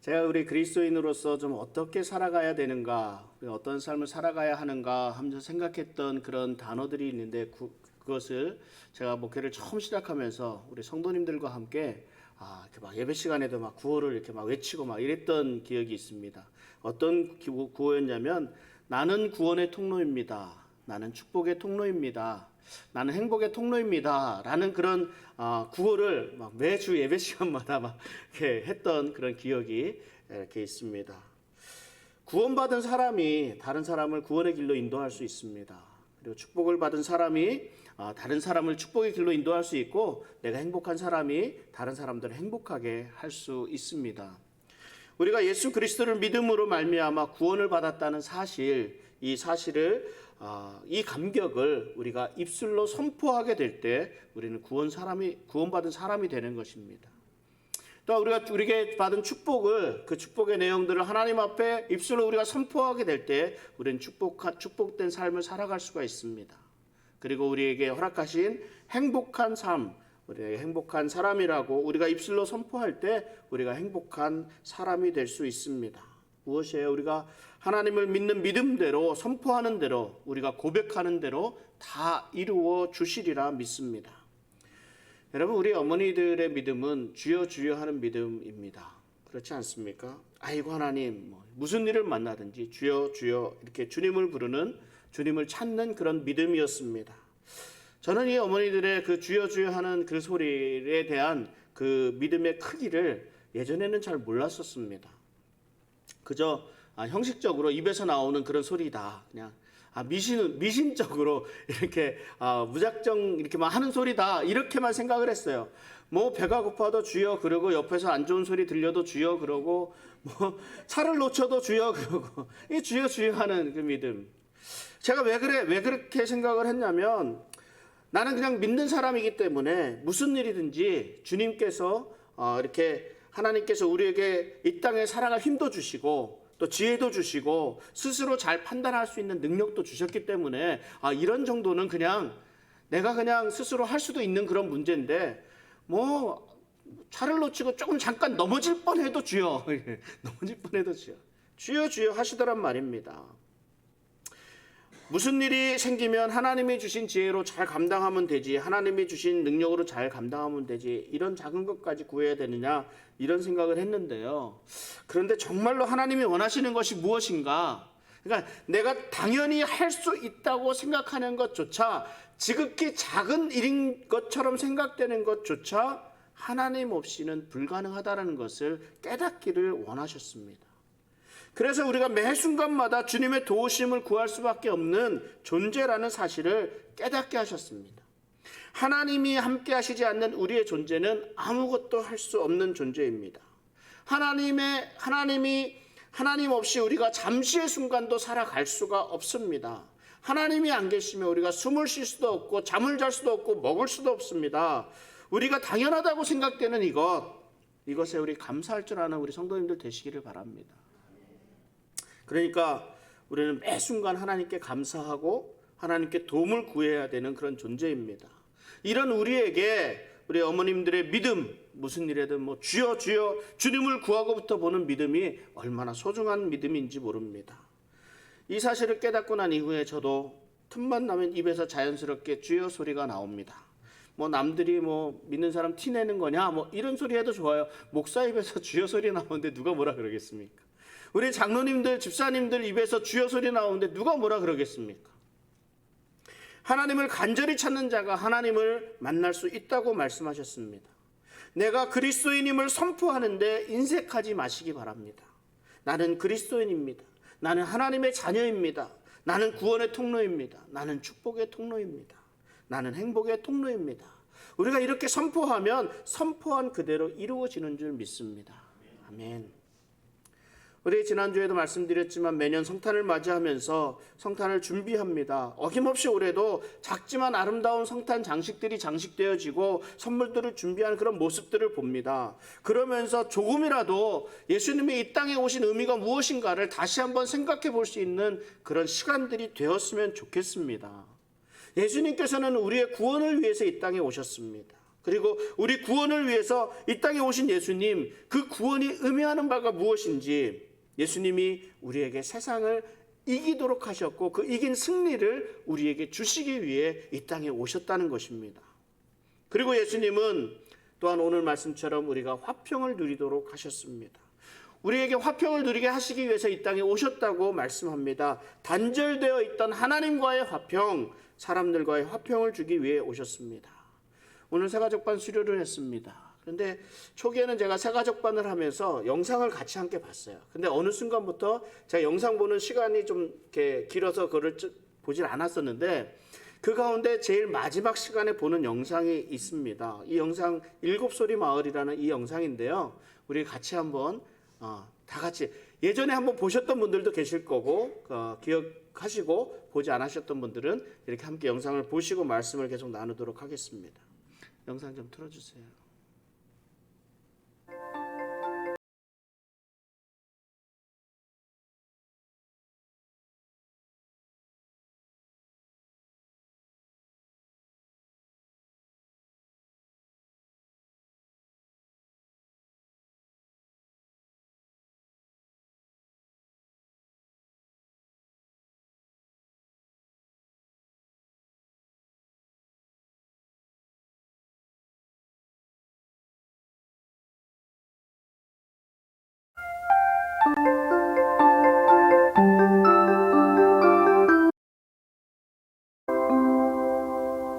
제가 우리 그리스도인으로서 좀 어떻게 살아가야 되는가, 어떤 삶을 살아가야 하는가 하면서 생각했던 그런 단어들이 있는데 그것을 제가 목회를 처음 시작하면서 우리 성도님들과 함께 이렇게 막 예배 시간에도 막 구호를 이렇게 막 외치고 막 이랬던 기억이 있습니다. 어떤 구호였냐면 나는 구원의 통로입니다. 나는 축복의 통로입니다. 나는 행복의 통로입니다. 라는 그런 구호를 막 매주 예배 시간마다 막 이렇게 했던 그런 기억이 이렇게 있습니다. 구원받은 사람이 다른 사람을 구원의 길로 인도할 수 있습니다. 그리고 축복을 받은 사람이 다른 사람을 축복의 길로 인도할 수 있고, 내가 행복한 사람이 다른 사람들을 행복하게 할 수 있습니다. 우리가 예수 그리스도를 믿음으로 말미암아 구원을 받았다는 사실, 이 사실을 이 감격을 우리가 입술로 선포하게 될 때 우리는 구원받은 사람이 되는 것입니다. 또 우리에게 받은 축복을, 그 축복의 내용들을 하나님 앞에 입술로 우리가 선포하게 될 때 우리는 축복된 삶을 살아갈 수가 있습니다. 그리고 우리에게 허락하신 행복한 삶, 우리에게 행복한 사람이라고 우리가 입술로 선포할 때 우리가 행복한 사람이 될 수 있습니다. 무엇이에요? 우리가 하나님을 믿는 믿음대로, 선포하는 대로, 우리가 고백하는 대로 다 이루어 주시리라 믿습니다. 여러분, 우리 어머니들의 믿음은 주여 주여 하는 믿음입니다. 그렇지 않습니까? 아이고 하나님, 무슨 일을 만나든지 주여 주여 이렇게 주님을 부르는, 주님을 찾는 그런 믿음이었습니다. 저는 이 어머니들의 그 주여 주여 하는 그 소리에 대한 그 믿음의 크기를 예전에는 잘 몰랐었습니다. 그저 형식적으로 입에서 나오는 그런 소리다, 그냥 미신적으로 이렇게 무작정 이렇게 막 하는 소리다, 이렇게만 생각을 했어요. 뭐 배가 고파도 주여 그러고, 옆에서 안 좋은 소리 들려도 주여 그러고, 뭐 차를 놓쳐도 주여 그러고, 이 주여 주여 하는 그 믿음. 제가 왜 그렇게 생각을 했냐면, 나는 그냥 믿는 사람이기 때문에 무슨 일이든지 주님께서 이렇게 하나님께서 우리에게 이 땅에 살아갈 힘도 주시고 또 지혜도 주시고 스스로 잘 판단할 수 있는 능력도 주셨기 때문에 이런 정도는 그냥 내가 그냥 스스로 할 수도 있는 그런 문제인데, 뭐 차를 놓치고 조금 잠깐 넘어질 뻔해도 주여 넘어질 뻔해도 주여 주여 하시더란 말입니다. 무슨 일이 생기면 하나님이 주신 지혜로 잘 감당하면 되지, 하나님이 주신 능력으로 잘 감당하면 되지, 이런 작은 것까지 구해야 되느냐, 이런 생각을 했는데요. 그런데 정말로 하나님이 원하시는 것이 무엇인가? 그러니까 내가 당연히 할 수 있다고 생각하는 것조차, 지극히 작은 일인 것처럼 생각되는 것조차 하나님 없이는 불가능하다는 것을 깨닫기를 원하셨습니다. 그래서 우리가 매 순간마다 주님의 도우심을 구할 수밖에 없는 존재라는 사실을 깨닫게 하셨습니다. 하나님이 함께 하시지 않는 우리의 존재는 아무것도 할 수 없는 존재입니다. 하나님 없이 우리가 잠시의 순간도 살아갈 수가 없습니다. 하나님이 안 계시면 우리가 숨을 쉴 수도 없고 잠을 잘 수도 없고 먹을 수도 없습니다. 우리가 당연하다고 생각되는 이것에 우리 감사할 줄 아는 우리 성도님들 되시기를 바랍니다. 그러니까 우리는 매 순간 하나님께 감사하고 하나님께 도움을 구해야 되는 그런 존재입니다. 이런 우리에게 우리 어머님들의 믿음, 무슨 일에든 뭐 주여 주여 주님을 구하고부터 보는 믿음이 얼마나 소중한 믿음인지 모릅니다. 이 사실을 깨닫고 난 이후에 저도 틈만 나면 입에서 자연스럽게 주여 소리가 나옵니다. 뭐 남들이 뭐 믿는 사람 티내는 거냐, 뭐 이런 소리 해도 좋아요. 목사 입에서 주여 소리 나오는데 누가 뭐라 그러겠습니까? 우리 장로님들, 집사님들 입에서 주여 소리 나오는데 누가 뭐라 그러겠습니까? 하나님을 간절히 찾는 자가 하나님을 만날 수 있다고 말씀하셨습니다. 내가 그리스도인임을 선포하는데 인색하지 마시기 바랍니다. 나는 그리스도인입니다. 나는 하나님의 자녀입니다. 나는 구원의 통로입니다. 나는 축복의 통로입니다. 나는 행복의 통로입니다. 우리가 이렇게 선포하면 선포한 그대로 이루어지는 줄 믿습니다. 아멘. 우리 지난주에도 말씀드렸지만 매년 성탄을 맞이하면서 성탄을 준비합니다. 어김없이 올해도 작지만 아름다운 성탄 장식들이 장식되어지고 선물들을 준비하는 그런 모습들을 봅니다. 그러면서 조금이라도 예수님이 이 땅에 오신 의미가 무엇인가를 다시 한번 생각해 볼 수 있는 그런 시간들이 되었으면 좋겠습니다. 예수님께서는 우리의 구원을 위해서 이 땅에 오셨습니다. 그리고 우리 구원을 위해서 이 땅에 오신 예수님, 그 구원이 의미하는 바가 무엇인지, 예수님이 우리에게 세상을 이기도록 하셨고 그 이긴 승리를 우리에게 주시기 위해 이 땅에 오셨다는 것입니다. 그리고 예수님은 또한 오늘 말씀처럼 우리가 화평을 누리도록 하셨습니다. 우리에게 화평을 누리게 하시기 위해서 이 땅에 오셨다고 말씀합니다. 단절되어 있던 하나님과의 화평, 사람들과의 화평을 주기 위해 오셨습니다. 오늘 새가족반 수료를 했습니다. 그런데 초기에는 제가 새가족반을 하면서 영상을 같이 함께 봤어요. 근데 어느 순간부터 제가 영상 보는 시간이 좀 이렇게 길어서 그걸 보질 않았었는데, 그 가운데 제일 마지막 시간에 보는 영상이 있습니다. 이 영상 일곱소리 마을이라는 이 영상인데요. 우리 같이 한번 다 같이, 예전에 한번 보셨던 분들도 계실 거고 기억하시고 보지 않으셨던 분들은 이렇게 함께 영상을 보시고 말씀을 계속 나누도록 하겠습니다. 영상 좀 틀어주세요.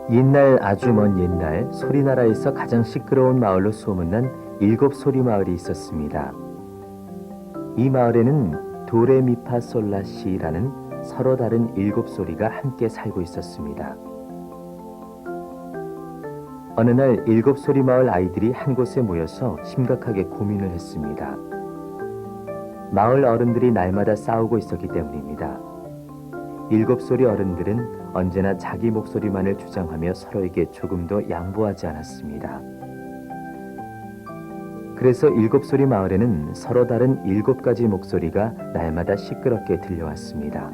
옛날, 아주 먼 옛날, 소리나라에서 가장 시끄러운 마을로 소문난 일곱소리 마을이 있었습니다. 이 마을에는 도레미파솔라시라는 서로 다른 일곱 소리가 함께 살고 있었습니다. 어느 날 일곱 소리 마을 아이들이 한 곳에 모여서 심각하게 고민을 했습니다. 마을 어른들이 날마다 싸우고 있었기 때문입니다. 일곱 소리 어른들은 언제나 자기 목소리만을 주장하며 서로에게 조금도 양보하지 않았습니다. 그래서 일곱 소리 마을에는 서로 다른 일곱 가지 목소리가 날마다 시끄럽게 들려왔습니다.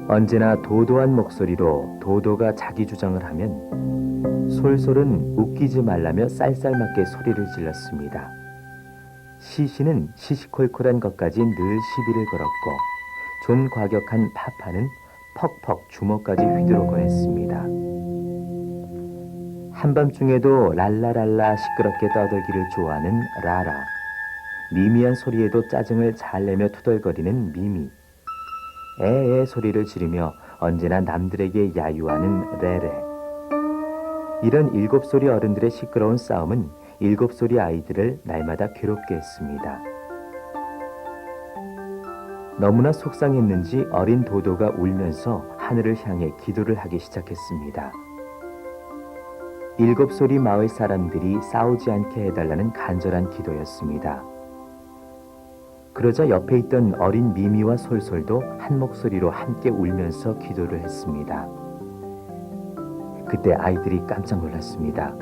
언제나 도도한 목소리로 도도가 자기 주장을 하면 솔솔은 웃기지 말라며 쌀쌀맞게 소리를 질렀습니다. 시시는 시시콜콜한 것까지 늘 시비를 걸었고 좀 과격한 파파는 퍽퍽 주먹까지 휘두르 꺼냈습니다. 한밤중에도 랄라랄라 시끄럽게 떠들기를 좋아하는 라라, 미미한 소리에도 짜증을 잘 내며 투덜거리는 미미, 에에 소리를 지르며 언제나 남들에게 야유하는 레레. 이런 일곱 소리 어른들의 시끄러운 싸움은 일곱 소리 아이들을 날마다 괴롭게 했습니다. 너무나 속상했는지 어린 도도가 울면서 하늘을 향해 기도를 하기 시작했습니다. 일곱 소리 마을 사람들이 싸우지 않게 해달라는 간절한 기도였습니다. 그러자 옆에 있던 어린 미미와 솔솔도 한 목소리로 함께 울면서 기도를 했습니다. 그때 아이들이 깜짝 놀랐습니다.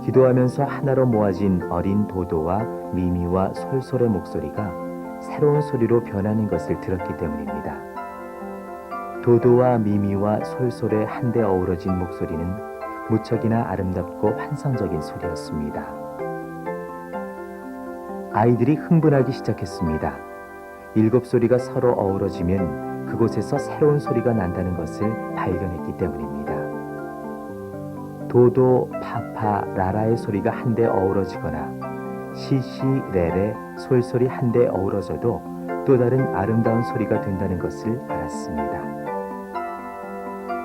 기도하면서 하나로 모아진 어린 도도와 미미와 솔솔의 목소리가 새로운 소리로 변하는 것을 들었기 때문입니다. 도도와 미미와 솔솔의 한데 어우러진 목소리는 무척이나 아름답고 환상적인 소리였습니다. 아이들이 흥분하기 시작했습니다. 일곱 소리가 서로 어우러지면 그곳에서 새로운 소리가 난다는 것을 발견했기 때문입니다. 도도, 파파, 라라의 소리가 한데 어우러지거나 시시, 레레, 솔솔이 한데 어우러져도 또 다른 아름다운 소리가 된다는 것을 알았습니다.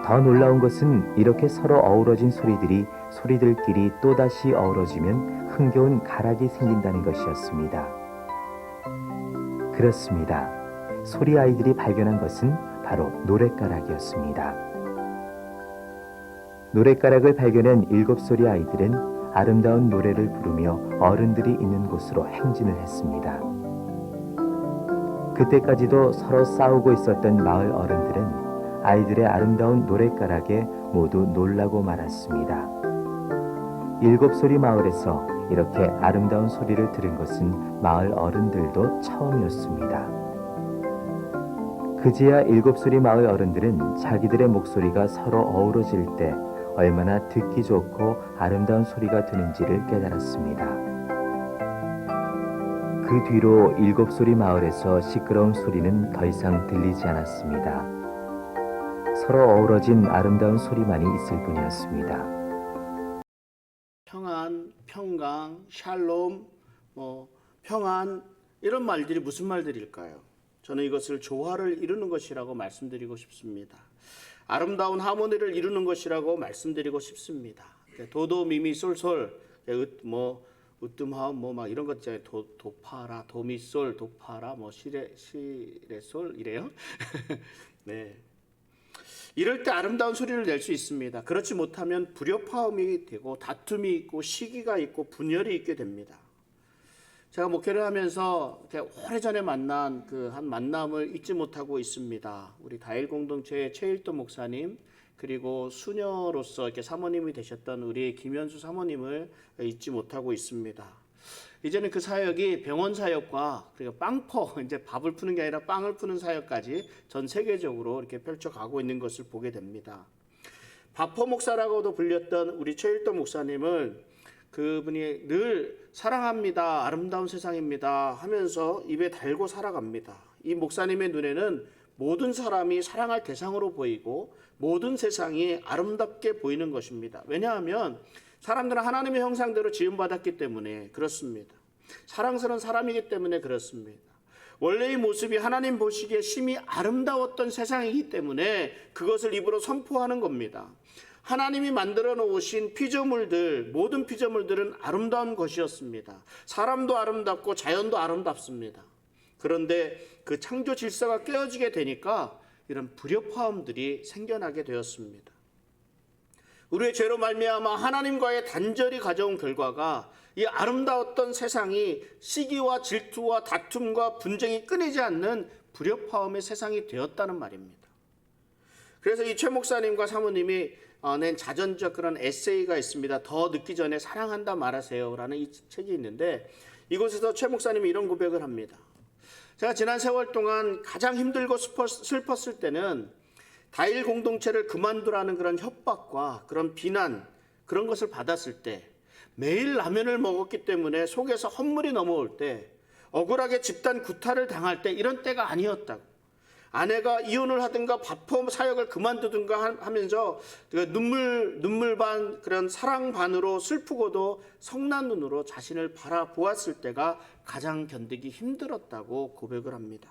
더 놀라운 것은 이렇게 서로 어우러진 소리들이 소리들끼리 또다시 어우러지면 흥겨운 가락이 생긴다는 것이었습니다. 그렇습니다. 소리 아이들이 발견한 것은 바로 노랫가락이었습니다. 노랫가락을 발견한 일곱 소리 아이들은 아름다운 노래를 부르며 어른들이 있는 곳으로 행진을 했습니다. 그때까지도 서로 싸우고 있었던 마을 어른들은 아이들의 아름다운 노랫가락에 모두 놀라고 말았습니다. 일곱 소리 마을에서 이렇게 아름다운 소리를 들은 것은 마을 어른들도 처음이었습니다. 그제야 일곱 소리 마을 어른들은 자기들의 목소리가 서로 어우러질 때 얼마나 듣기 좋고 아름다운 소리가 되는지를 깨달았습니다. 그 뒤로 일곱소리 마을에서 시끄러운 소리는 더 이상 들리지 않았습니다. 서로 어우러진 아름다운 소리만이 있을 뿐이었습니다. 평안, 평강, 샬롬, 평안 이런 말들이 무슨 말들일까요? 저는 이것을 조화를 이루는 것이라고 말씀드리고 싶습니다. 아름다운 하모니를 이루는 것이라고 말씀드리고 싶습니다. 도도 미미 솔솔 으뜸하움 막 이런 것 있잖아요. 도파라 도미솔 도파라 시레솔 이래요. 네. 이럴 때 아름다운 소리를 낼 수 있습니다. 그렇지 못하면 불협화음이 되고 다툼이 있고 시기가 있고 분열이 있게 됩니다. 제가 목회를 하면서 오래전에 만난 그 한 만남을 잊지 못하고 있습니다. 우리 다일 공동체의 최일도 목사님 그리고 수녀로서 이렇게 사모님이 되셨던 우리 김현수 사모님을 잊지 못하고 있습니다. 이제는 그 사역이 병원 사역과 그리고 빵퍼 이제 밥을 푸는 게 아니라 빵을 푸는 사역까지 전 세계적으로 이렇게 펼쳐가고 있는 것을 보게 됩니다. 바퍼 목사라고도 불렸던 우리 최일도 목사님을 그분이 늘 사랑합니다, 아름다운 세상입니다 하면서 입에 달고 살아갑니다. 이 목사님의 눈에는 모든 사람이 사랑할 대상으로 보이고 모든 세상이 아름답게 보이는 것입니다. 왜냐하면 사람들은 하나님의 형상대로 지음받았기 때문에 그렇습니다. 사랑스러운 사람이기 때문에 그렇습니다. 원래의 모습이 하나님 보시기에 심히 아름다웠던 세상이기 때문에 그것을 입으로 선포하는 겁니다. 하나님이 만들어 놓으신 피조물들, 모든 피조물들은 아름다운 것이었습니다. 사람도 아름답고 자연도 아름답습니다. 그런데 그 창조 질서가 깨어지게 되니까 이런 불협화음들이 생겨나게 되었습니다. 우리의 죄로 말미암아 하나님과의 단절이 가져온 결과가 이 아름다웠던 세상이 시기와 질투와 다툼과 분쟁이 끊이지 않는 불협화음의 세상이 되었다는 말입니다. 그래서 이 최 목사님과 사모님이 낸 자전적 그런 에세이가 있습니다. 더 늦기 전에 사랑한다 말하세요 라는 이 책이 있는데 이곳에서 최 목사님이 이런 고백을 합니다. 제가 지난 세월 동안 가장 힘들고 슬펐을 때는 다일 공동체를 그만두라는 그런 협박과 그런 비난 그런 것을 받았을 때 매일 라면을 먹었기 때문에 속에서 헛물이 넘어올 때 억울하게 집단 구타를 당할 때 이런 때가 아니었다고. 아내가 이혼을 하든가 바퍼 사역을 그만두든가 하면서 눈물 반 그런 사랑 반으로 슬프고도 성난 눈으로 자신을 바라보았을 때가 가장 견디기 힘들었다고 고백을 합니다.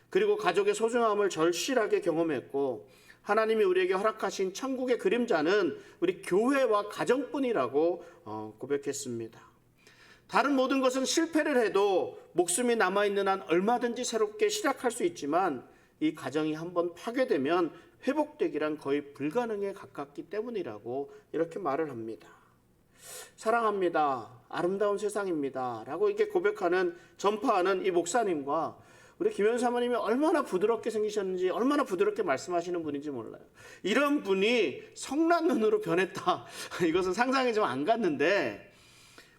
그리고 가족의 소중함을 절실하게 경험했고 하나님이 우리에게 허락하신 천국의 그림자는 우리 교회와 가정뿐이라고 고백했습니다. 다른 모든 것은 실패를 해도 목숨이 남아있는 한 얼마든지 새롭게 시작할 수 있지만 이 가정이 한번 파괴되면 회복되기란 거의 불가능에 가깝기 때문이라고 이렇게 말을 합니다. 사랑합니다. 아름다운 세상입니다. 라고 이렇게 고백하는 전파하는 이 목사님과 우리 김현수 사모님이 얼마나 부드럽게 생기셨는지 얼마나 부드럽게 말씀하시는 분인지 몰라요. 이런 분이 성난 눈으로 변했다. 이것은 상상이 좀 안 갔는데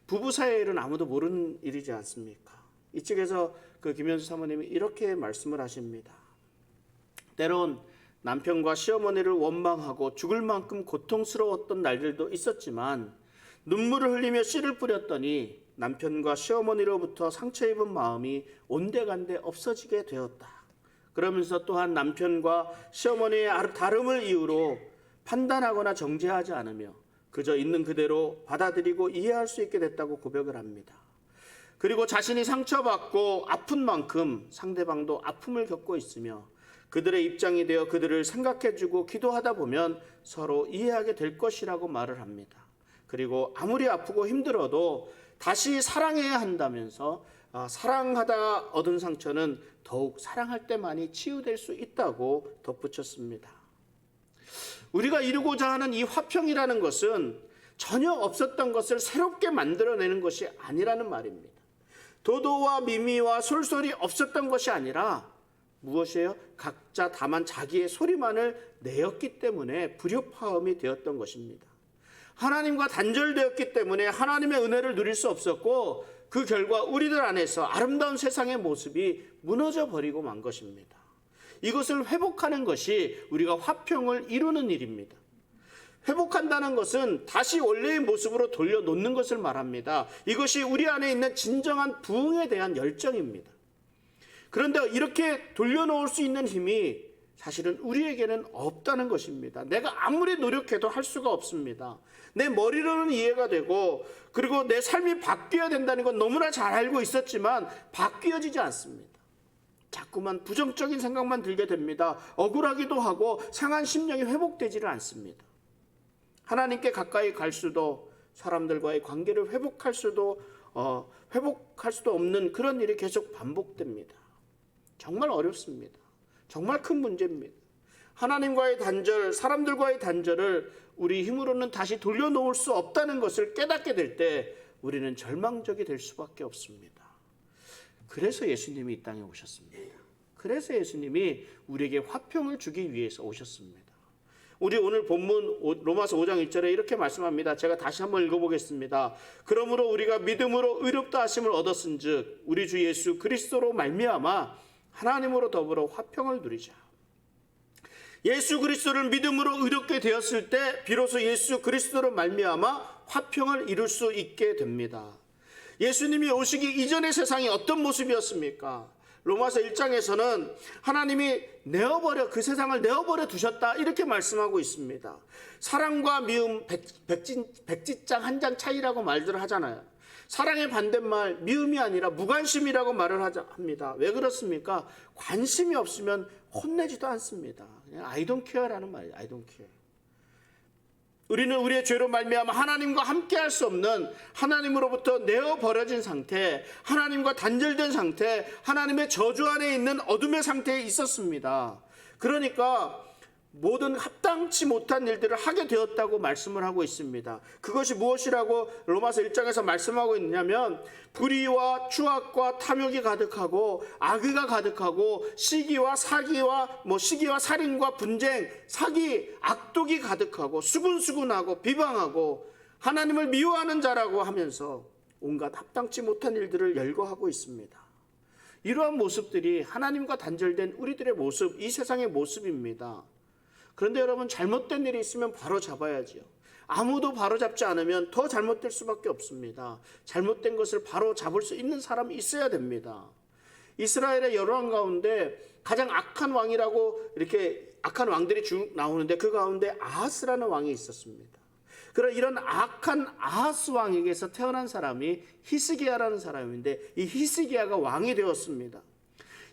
부부 사이의 일은 아무도 모르는 일이지 않습니까? 이쪽에서 그 김현수 사모님이 이렇게 말씀을 하십니다. 때론 남편과 시어머니를 원망하고 죽을 만큼 고통스러웠던 날들도 있었지만 눈물을 흘리며 씨를 뿌렸더니 남편과 시어머니로부터 상처 입은 마음이 온데간데 없어지게 되었다. 그러면서 또한 남편과 시어머니의 다름을 이유로 판단하거나 정죄하지 않으며 그저 있는 그대로 받아들이고 이해할 수 있게 됐다고 고백을 합니다. 그리고 자신이 상처받고 아픈 만큼 상대방도 아픔을 겪고 있으며 그들의 입장이 되어 그들을 생각해주고 기도하다 보면 서로 이해하게 될 것이라고 말을 합니다. 그리고 아무리 아프고 힘들어도 다시 사랑해야 한다면서 사랑하다가 얻은 상처는 더욱 사랑할 때만이 치유될 수 있다고 덧붙였습니다. 우리가 이루고자 하는 이 화평이라는 것은 전혀 없었던 것을 새롭게 만들어내는 것이 아니라는 말입니다. 도도와 미미와 솔솔이 없었던 것이 아니라 무엇이에요? 각자 다만 자기의 소리만을 내었기 때문에 불협화음이 되었던 것입니다. 하나님과 단절되었기 때문에 하나님의 은혜를 누릴 수 없었고 그 결과 우리들 안에서 아름다운 세상의 모습이 무너져 버리고 만 것입니다. 이것을 회복하는 것이 우리가 화평을 이루는 일입니다. 회복한다는 것은 다시 원래의 모습으로 돌려놓는 것을 말합니다. 이것이 우리 안에 있는 진정한 부흥에 대한 열정입니다. 그런데 이렇게 돌려놓을 수 있는 힘이 사실은 우리에게는 없다는 것입니다. 내가 아무리 노력해도 할 수가 없습니다. 내 머리로는 이해가 되고 그리고 내 삶이 바뀌어야 된다는 건 너무나 잘 알고 있었지만 바뀌어지지 않습니다. 자꾸만 부정적인 생각만 들게 됩니다. 억울하기도 하고 상한 심령이 회복되지를 않습니다. 하나님께 가까이 갈 수도 사람들과의 관계를 회복할 수도 없는 그런 일이 계속 반복됩니다. 정말 어렵습니다. 정말 큰 문제입니다. 하나님과의 단절, 사람들과의 단절을 우리 힘으로는 다시 돌려놓을 수 없다는 것을 깨닫게 될 때 우리는 절망적이 될 수밖에 없습니다. 그래서 예수님이 이 땅에 오셨습니다. 그래서 예수님이 우리에게 화평을 주기 위해서 오셨습니다. 우리 오늘 본문 로마서 5장 1절에 이렇게 말씀합니다. 제가 다시 한번 읽어보겠습니다. 그러므로 우리가 믿음으로 의롭다 하심을 얻었은즉 우리 주 예수 그리스도로 말미암아 하나님으로 더불어 화평을 누리자. 예수 그리스도를 믿음으로 의롭게 되었을 때 비로소 예수 그리스도로 말미암아 화평을 이룰 수 있게 됩니다. 예수님이 오시기 이전의 세상이 어떤 모습이었습니까? 로마서 1장에서는 하나님이 그 세상을 내어버려 두셨다 이렇게 말씀하고 있습니다. 사랑과 미움 백지장 한 장 차이라고 말들 하잖아요. 사랑의 반대말 미움이 아니라 무관심이라고 말을 합니다. 왜 그렇습니까? 관심이 없으면 혼내지도 않습니다. 그냥 I don't care라는 말이에요. I don't care. 우리는 우리의 죄로 말미암아 하나님과 함께할 수 없는 하나님으로부터 내어버려진 상태, 하나님과 단절된 상태, 하나님의 저주 안에 있는 어둠의 상태에 있었습니다. 그러니까 모든 합당치 못한 일들을 하게 되었다고 말씀을 하고 있습니다. 그것이 무엇이라고 로마서 1장에서 말씀하고 있냐면 불의와 추악과 탐욕이 가득하고 악의가 가득하고 시기와 살인과 분쟁, 사기, 악독이 가득하고 수군수군하고 비방하고 하나님을 미워하는 자라고 하면서 온갖 합당치 못한 일들을 열거하고 있습니다. 이러한 모습들이 하나님과 단절된 우리들의 모습, 이 세상의 모습입니다. 그런데 여러분 잘못된 일이 있으면 바로 잡아야지요. 아무도 바로 잡지 않으면 더 잘못될 수밖에 없습니다. 잘못된 것을 바로 잡을 수 있는 사람이 있어야 됩니다. 이스라엘의 여러 왕 가운데 가장 악한 왕이라고 이렇게 악한 왕들이 쭉 나오는데 그 가운데 아하스라는 왕이 있었습니다. 그런 이런 악한 아하스 왕에게서 태어난 사람이 히스기야라는 사람인데 이 히스기야가 왕이 되었습니다.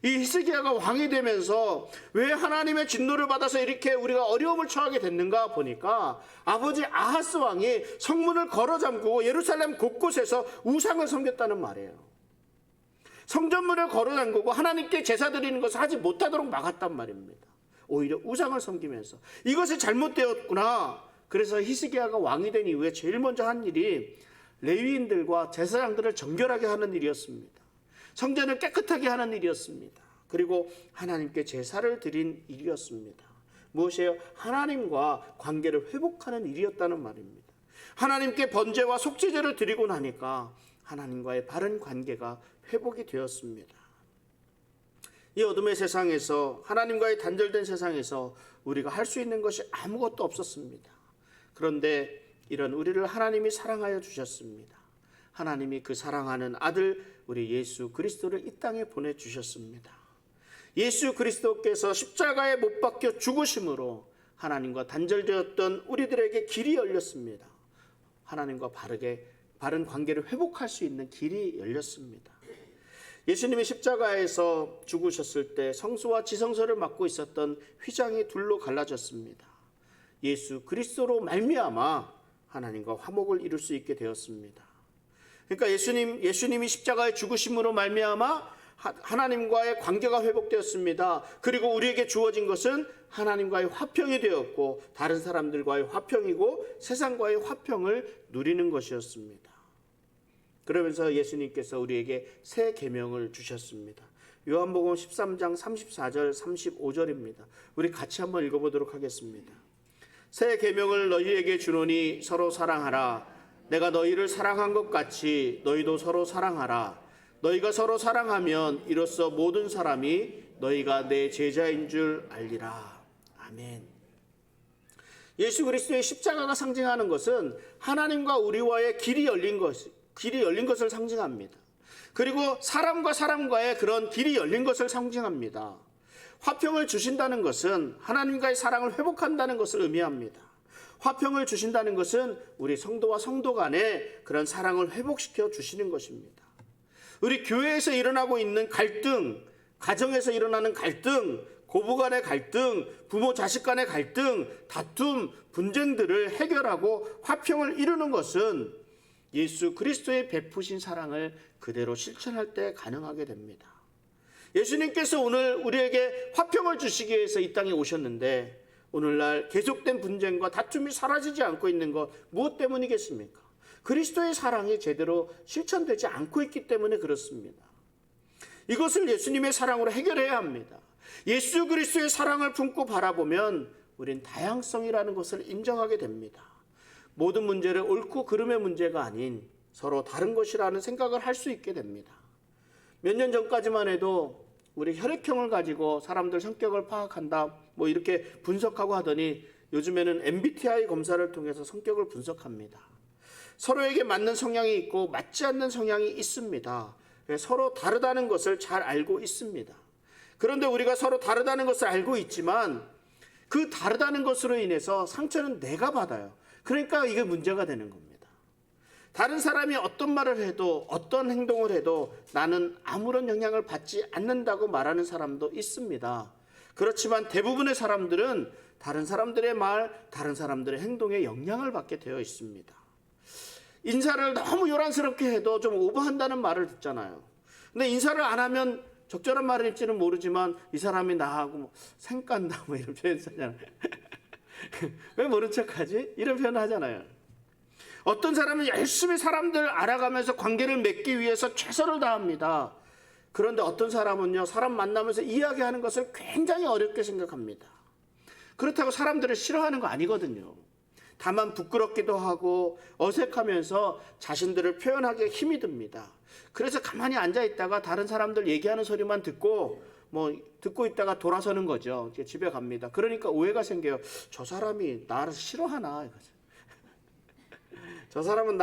이 히스기야가 왕이 되면서 왜 하나님의 진노를 받아서 이렇게 우리가 어려움을 처하게 됐는가 보니까 아버지 아하스 왕이 성문을 걸어 잠그고 예루살렘 곳곳에서 우상을 섬겼다는 말이에요. 성전문을 걸어 잠그고 하나님께 제사 드리는 것을 하지 못하도록 막았단 말입니다. 오히려 우상을 섬기면서 이것이 잘못되었구나. 그래서 히스기야가 왕이 된 이후에 제일 먼저 한 일이 레위인들과 제사장들을 정결하게 하는 일이었습니다. 성전을 깨끗하게 하는 일이었습니다. 그리고 하나님께 제사를 드린 일이었습니다. 무엇이에요? 하나님과 관계를 회복하는 일이었다는 말입니다. 하나님께 번제와 속죄제를 드리고 나니까 하나님과의 바른 관계가 회복이 되었습니다. 이 어둠의 세상에서 하나님과의 단절된 세상에서 우리가 할 수 있는 것이 아무것도 없었습니다. 그런데 이런 우리를 하나님이 사랑하여 주셨습니다. 하나님이 그 사랑하는 아들 우리 예수 그리스도를 이 땅에 보내주셨습니다. 예수 그리스도께서 십자가에 못 박혀 죽으심으로 하나님과 단절되었던 우리들에게 길이 열렸습니다. 하나님과 바른 관계를 회복할 수 있는 길이 열렸습니다. 예수님이 십자가에서 죽으셨을 때 성소와 지성소를 맡고 있었던 휘장이 둘로 갈라졌습니다. 예수 그리스도로 말미암아 하나님과 화목을 이룰 수 있게 되었습니다. 그러니까 예수님이 십자가의 죽으심으로 말미암아 하나님과의 관계가 회복되었습니다. 그리고 우리에게 주어진 것은 하나님과의 화평이 되었고 다른 사람들과의 화평이고 세상과의 화평을 누리는 것이었습니다. 그러면서 예수님께서 우리에게 새 계명을 주셨습니다. 요한복음 13장 34절 35절입니다. 우리 같이 한번 읽어보도록 하겠습니다. 새 계명을 너희에게 주노니 서로 사랑하라. 내가 너희를 사랑한 것 같이 너희도 서로 사랑하라. 너희가 서로 사랑하면 이로써 모든 사람이 너희가 내 제자인 줄 알리라. 아멘. 예수 그리스도의 십자가가 상징하는 것은 하나님과 우리와의 길이 열린 것을 상징합니다. 그리고 사람과 사람과의 그런 길이 열린 것을 상징합니다. 화평을 주신다는 것은 하나님과의 사랑을 회복한다는 것을 의미합니다. 화평을 주신다는 것은 우리 성도와 성도 간의 그런 사랑을 회복시켜 주시는 것입니다. 우리 교회에서 일어나고 있는 갈등, 가정에서 일어나는 갈등, 고부 간의 갈등, 부모 자식 간의 갈등, 다툼, 분쟁들을 해결하고 화평을 이루는 것은 예수 그리스도의 베푸신 사랑을 그대로 실천할 때 가능하게 됩니다. 예수님께서 오늘 우리에게 화평을 주시기 위해서 이 땅에 오셨는데 오늘날 계속된 분쟁과 다툼이 사라지지 않고 있는 것 무엇 때문이겠습니까? 그리스도의 사랑이 제대로 실천되지 않고 있기 때문에 그렇습니다. 이것을 예수님의 사랑으로 해결해야 합니다. 예수 그리스도의 사랑을 품고 바라보면 우린 다양성이라는 것을 인정하게 됩니다. 모든 문제를 옳고 그름의 문제가 아닌 서로 다른 것이라는 생각을 할 수 있게 됩니다. 몇 년 전까지만 해도 우리 혈액형을 가지고 사람들 성격을 파악한다 뭐 이렇게 분석하고 하더니 요즘에는 MBTI 검사를 통해서 성격을 분석합니다. 서로에게 맞는 성향이 있고 맞지 않는 성향이 있습니다. 서로 다르다는 것을 잘 알고 있습니다. 그런데 우리가 서로 다르다는 것을 알고 있지만 그 다르다는 것으로 인해서 상처는 내가 받아요. 그러니까 이게 문제가 되는 겁니다. 다른 사람이 어떤 말을 해도 어떤 행동을 해도 나는 아무런 영향을 받지 않는다고 말하는 사람도 있습니다. 그렇지만 대부분의 사람들은 다른 사람들의 말, 다른 사람들의 행동에 영향을 받게 되어 있습니다. 인사를 너무 요란스럽게 해도 좀 오버한다는 말을 듣잖아요. 근데 인사를 안 하면 적절한 말일지는 모르지만 이 사람이 나하고 뭐 생간다 뭐 이런 표현 쓰잖아요. 왜 모른 척하지? 이런 표현을 하잖아요. 어떤 사람은 열심히 사람들 알아가면서 관계를 맺기 위해서 최선을 다합니다. 그런데 어떤 사람은요, 사람 만나면서 이야기하는 것을 굉장히 어렵게 생각합니다. 그렇다고 사람들을 싫어하는 거 아니거든요. 다만 부끄럽기도 하고 어색하면서 자신들을 표현하기에 힘이 듭니다. 그래서 가만히 앉아 있다가 다른 사람들 얘기하는 소리만 듣고 듣고 있다가 돌아서는 거죠. 집에 갑니다. 그러니까 오해가 생겨요. 저 사람이 나를 싫어하나 이거죠. 저 사람은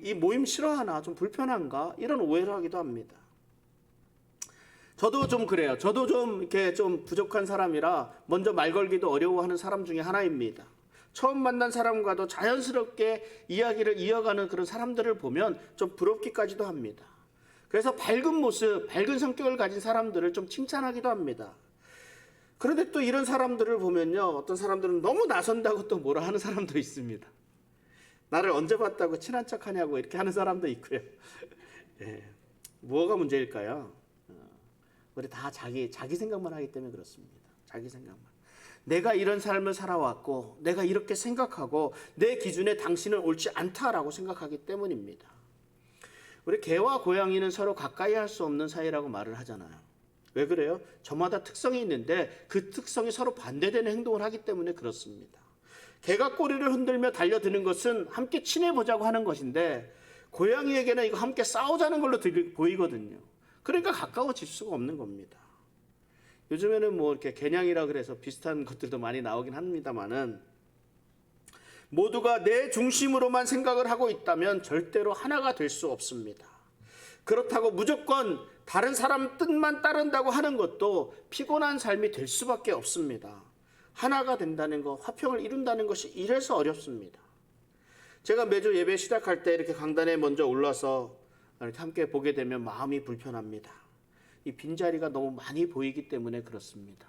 이 모임 싫어하나 좀 불편한가 이런 오해를 하기도 합니다. 저도 좀 그래요. 저도 좀 이렇게 좀 부족한 사람이라 먼저 말 걸기도 어려워하는 사람 중에 하나입니다. 처음 만난 사람과도 자연스럽게 이야기를 이어가는 그런 사람들을 보면 좀 부럽기까지도 합니다. 그래서 밝은 모습, 밝은 성격을 가진 사람들을 좀 칭찬하기도 합니다. 그런데 또 이런 사람들을 보면요, 어떤 사람들은 너무 나선다고 또 뭐라 하는 사람도 있습니다. 나를 언제 봤다고 친한 척하냐고 이렇게 하는 사람도 있고요. 예, 뭐가 문제일까요? 우리 다 자기 생각만 하기 때문에 그렇습니다. 자기 생각만. 내가 이런 삶을 살아왔고 내가 이렇게 생각하고 내 기준에 당신은 옳지 않다라고 생각하기 때문입니다. 우리 개와 고양이는 서로 가까이 할 수 없는 사이라고 말을 하잖아요. 왜 그래요? 저마다 특성이 있는데 그 특성이 서로 반대되는 행동을 하기 때문에 그렇습니다. 개가 꼬리를 흔들며 달려드는 것은 함께 친해보자고 하는 것인데 고양이에게는 이거 함께 싸우자는 걸로 보이거든요. 그러니까 가까워질 수가 없는 겁니다. 요즘에는 뭐 이렇게 개냥이라 그래서 비슷한 것들도 많이 나오긴 합니다만은 모두가 내 중심으로만 생각을 하고 있다면 절대로 하나가 될 수 없습니다. 그렇다고 무조건 다른 사람 뜻만 따른다고 하는 것도 피곤한 삶이 될 수밖에 없습니다. 하나가 된다는 것, 화평을 이룬다는 것이 이래서 어렵습니다. 제가 매주 예배 시작할 때 이렇게 강단에 먼저 올라서 이렇게 함께 보게 되면 마음이 불편합니다. 이 빈자리가 너무 많이 보이기 때문에 그렇습니다.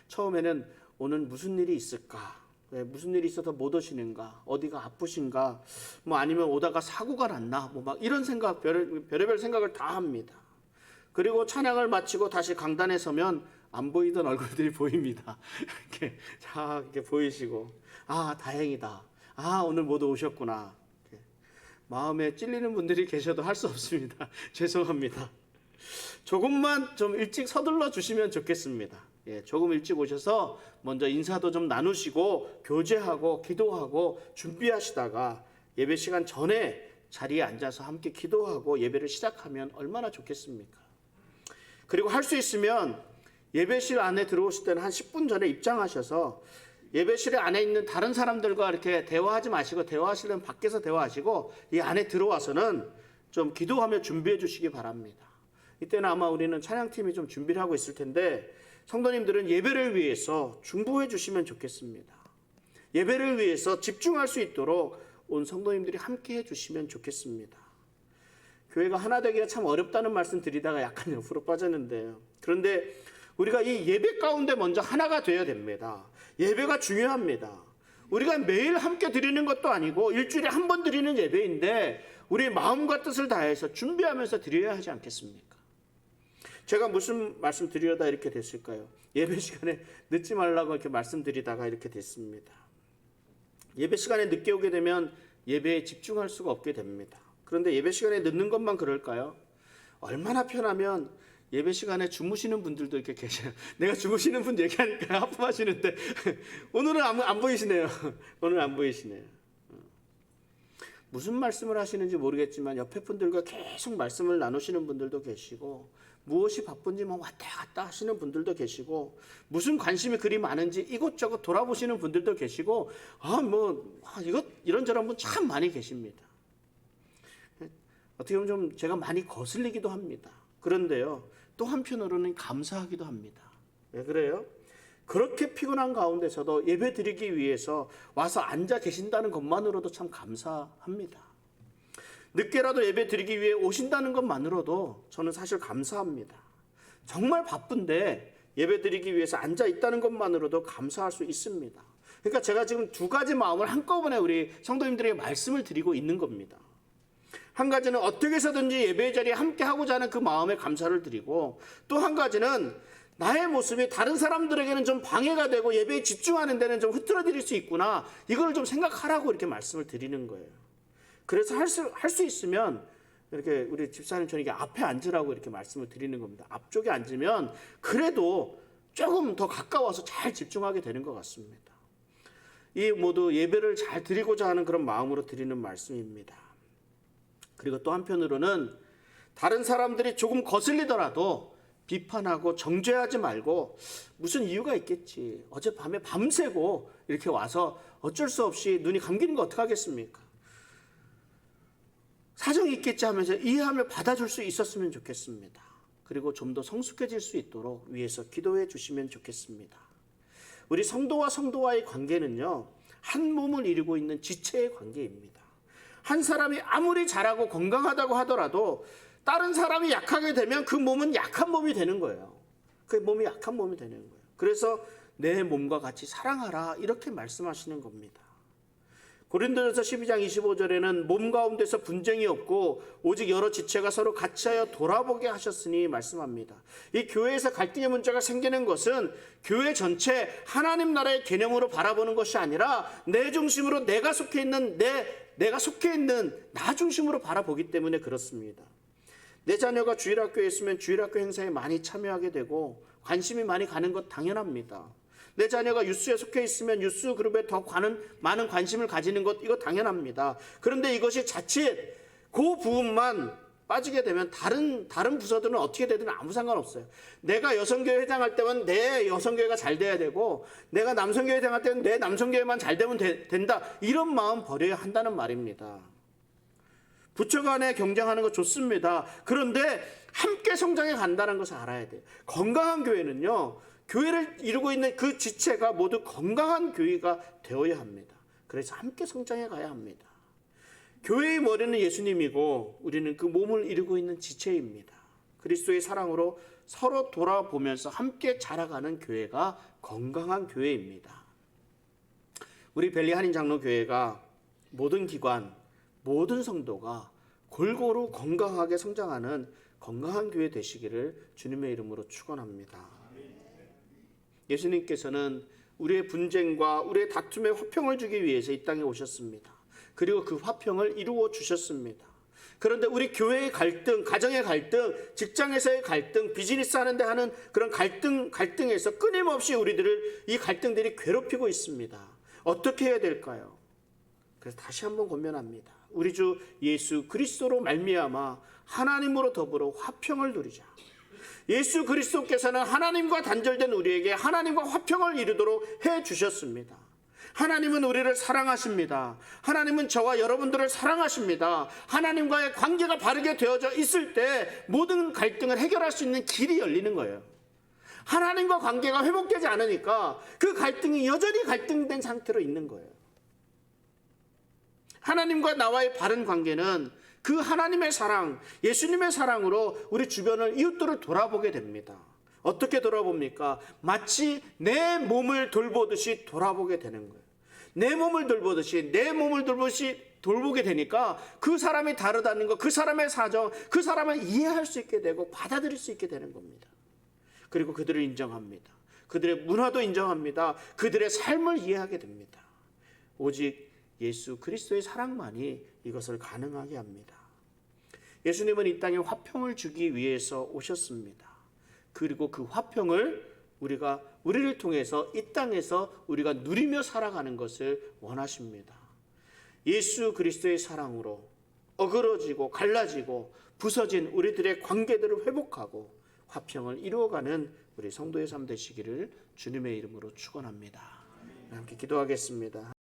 처음에는 오늘 무슨 일이 있을까? 왜 무슨 일이 있어서 못 오시는가? 어디가 아프신가? 뭐 아니면 오다가 사고가 났나? 뭐 막 이런 생각, 별의별 생각을 다 합니다. 그리고 찬양을 마치고 다시 강단에 서면 안 보이던 얼굴들이 보입니다. 이렇게 보이시고, 아, 다행이다. 아, 오늘 모두 오셨구나. 마음에 찔리는 분들이 계셔도 할 수 없습니다. 죄송합니다. 조금만 좀 일찍 서둘러 주시면 좋겠습니다. 예, 조금 일찍 오셔서 먼저 인사도 좀 나누시고 교제하고 기도하고 준비하시다가 예배 시간 전에 자리에 앉아서 함께 기도하고 예배를 시작하면 얼마나 좋겠습니까? 그리고 할 수 있으면 예배실 안에 들어오실 때는 한 10분 전에 입장하셔서 예배실에 안에 있는 다른 사람들과 이렇게 대화하지 마시고, 대화하시려면 밖에서 대화하시고 이 안에 들어와서는 좀 기도하며 준비해 주시기 바랍니다. 이때는 아마 우리는 찬양팀이 좀 준비를 하고 있을 텐데 성도님들은 예배를 위해서 중보해 주시면 좋겠습니다. 예배를 위해서 집중할 수 있도록 온 성도님들이 함께 해주시면 좋겠습니다. 교회가 하나 되기가 참 어렵다는 말씀 드리다가 약간 옆으로 빠졌는데요. 그런데 우리가 이 예배 가운데 먼저 하나가 되어야 됩니다. 예배가 중요합니다. 우리가 매일 함께 드리는 것도 아니고 일주일에 한 번 드리는 예배인데 우리의 마음과 뜻을 다해서 준비하면서 드려야 하지 않겠습니까? 제가 무슨 말씀 드리려다 이렇게 됐을까요? 예배 시간에 늦지 말라고 이렇게 말씀드리다가 이렇게 됐습니다. 예배 시간에 늦게 오게 되면 예배에 집중할 수가 없게 됩니다. 그런데 예배 시간에 늦는 것만 그럴까요? 얼마나 편하면 예배 시간에 주무시는 분들도 이렇게 계셔요. 내가 주무시는 분 얘기하니까 하품하시는데 오늘은 안 보이시네요. 오늘 안 보이시네요. 무슨 말씀을 하시는지 모르겠지만 옆에 분들과 계속 말씀을 나누시는 분들도 계시고 무엇이 바쁜지 왔다 갔다 하시는 분들도 계시고 무슨 관심이 그리 많은지 이것저것 돌아보시는 분들도 계시고 이런저런 분 참 많이 계십니다. 어떻게 보면 좀 제가 많이 거슬리기도 합니다. 그런데요, 또 한편으로는 감사하기도 합니다. 왜 그래요? 그렇게 피곤한 가운데서도 예배 드리기 위해서 와서 앉아 계신다는 것만으로도 참 감사합니다. 늦게라도 예배 드리기 위해 오신다는 것만으로도 저는 사실 감사합니다. 정말 바쁜데 예배 드리기 위해서 앉아 있다는 것만으로도 감사할 수 있습니다. 그러니까 제가 지금 두 가지 마음을 한꺼번에 우리 성도님들에게 말씀을 드리고 있는 겁니다. 한 가지는 어떻게 해서든지 예배의 자리에 함께 하고자 하는 그 마음에 감사를 드리고, 또 한 가지는 나의 모습이 다른 사람들에게는 좀 방해가 되고 예배에 집중하는 데는 좀 흐트러뜨릴 수 있구나, 이걸 좀 생각하라고 이렇게 말씀을 드리는 거예요. 그래서 할 수 있으면 이렇게 우리 집사님처럼 이렇게 앞에 앉으라고 이렇게 말씀을 드리는 겁니다. 앞쪽에 앉으면 그래도 조금 더 가까워서 잘 집중하게 되는 것 같습니다. 이 모두 예배를 잘 드리고자 하는 그런 마음으로 드리는 말씀입니다. 그리고 또 한편으로는 다른 사람들이 조금 거슬리더라도 비판하고 정죄하지 말고 무슨 이유가 있겠지, 어젯밤에 밤새고 이렇게 와서 어쩔 수 없이 눈이 감기는 거 어떡하겠습니까? 사정이 있겠지 하면서 이해하며 받아줄 수 있었으면 좋겠습니다. 그리고 좀 더 성숙해질 수 있도록 위해서 기도해 주시면 좋겠습니다. 우리 성도와 성도와의 관계는요, 한 몸을 이루고 있는 지체의 관계입니다. 한 사람이 아무리 잘하고 건강하다고 하더라도 다른 사람이 약하게 되면 그 몸은 약한 몸이 되는 거예요. 그 몸이 약한 몸이 되는 거예요. 그래서 내 몸과 같이 사랑하라, 이렇게 말씀하시는 겁니다. 고린도전서 12장 25절에는 몸 가운데서 분쟁이 없고 오직 여러 지체가 서로 같이하여 돌아보게 하셨으니 말씀합니다. 이 교회에서 갈등의 문제가 생기는 것은 교회 전체 하나님 나라의 개념으로 바라보는 것이 아니라 내 중심으로 내가 속해 있는 나 중심으로 바라보기 때문에 그렇습니다. 내 자녀가 주일학교에 있으면 주일학교 행사에 많이 참여하게 되고 관심이 많이 가는 것 당연합니다. 내 자녀가 유스에 속해 있으면 유스 그룹에 더 많은 관심을 가지는 것, 이거 당연합니다. 그런데 이것이 자칫 그 부분만 빠지게 되면 다른 부서들은 어떻게 되든 아무 상관없어요. 내가 여성교회 회장할 때면 내 여성교회가 잘 돼야 되고, 내가 남성교회 회장할 때는 내 남성교회만 잘 되면 된다, 이런 마음 버려야 한다는 말입니다. 부처 간에 경쟁하는 거 좋습니다. 그런데 함께 성장해 간다는 것을 알아야 돼요. 건강한 교회는요, 교회를 이루고 있는 그 지체가 모두 건강한 교회가 되어야 합니다. 그래서 함께 성장해 가야 합니다. 교회의 머리는 예수님이고 우리는 그 몸을 이루고 있는 지체입니다. 그리스도의 사랑으로 서로 돌아보면서 함께 자라가는 교회가 건강한 교회입니다. 우리 벨리 한인장로교회가 모든 기관, 모든 성도가 골고루 건강하게 성장하는 건강한 교회 되시기를 주님의 이름으로 축원합니다. 예수님께서는 우리의 분쟁과 우리의 다툼에 화평을 주기 위해서 이 땅에 오셨습니다. 그리고 그 화평을 이루어 주셨습니다. 그런데 우리 교회의 갈등, 가정의 갈등, 직장에서의 갈등, 비즈니스 하는데 하는 그런 갈등에서 끊임없이 우리들을 이 갈등들이 괴롭히고 있습니다. 어떻게 해야 될까요? 그래서 다시 한번 권면합니다. 우리 주 예수 그리스도로 말미암아 하나님으로 더불어 화평을 누리자. 예수 그리스도께서는 하나님과 단절된 우리에게 하나님과 화평을 이루도록 해 주셨습니다. 하나님은 우리를 사랑하십니다. 하나님은 저와 여러분들을 사랑하십니다. 하나님과의 관계가 바르게 되어져 있을 때 모든 갈등을 해결할 수 있는 길이 열리는 거예요. 하나님과 관계가 회복되지 않으니까 그 갈등이 여전히 갈등된 상태로 있는 거예요. 하나님과 나와의 바른 관계는 그 하나님의 사랑, 예수님의 사랑으로 우리 주변을, 이웃들을 돌아보게 됩니다. 어떻게 돌아봅니까? 마치 내 몸을 돌보듯이 돌아보게 되는 거예요. 내 몸을 돌보듯이 돌보게 되니까 그 사람이 다르다는 것, 그 사람의 사정, 그 사람을 이해할 수 있게 되고 받아들일 수 있게 되는 겁니다. 그리고 그들을 인정합니다. 그들의 문화도 인정합니다. 그들의 삶을 이해하게 됩니다. 오직 예수 그리스도의 사랑만이 이것을 가능하게 합니다. 예수님은 이 땅에 화평을 주기 위해서 오셨습니다. 그리고 그 화평을 우리를 통해서 이 땅에서 우리가 누리며 살아가는 것을 원하십니다. 예수 그리스도의 사랑으로 어그러지고 갈라지고 부서진 우리들의 관계들을 회복하고 화평을 이루어가는 우리 성도의 삶 되시기를 주님의 이름으로 축원합니다. 함께 기도하겠습니다.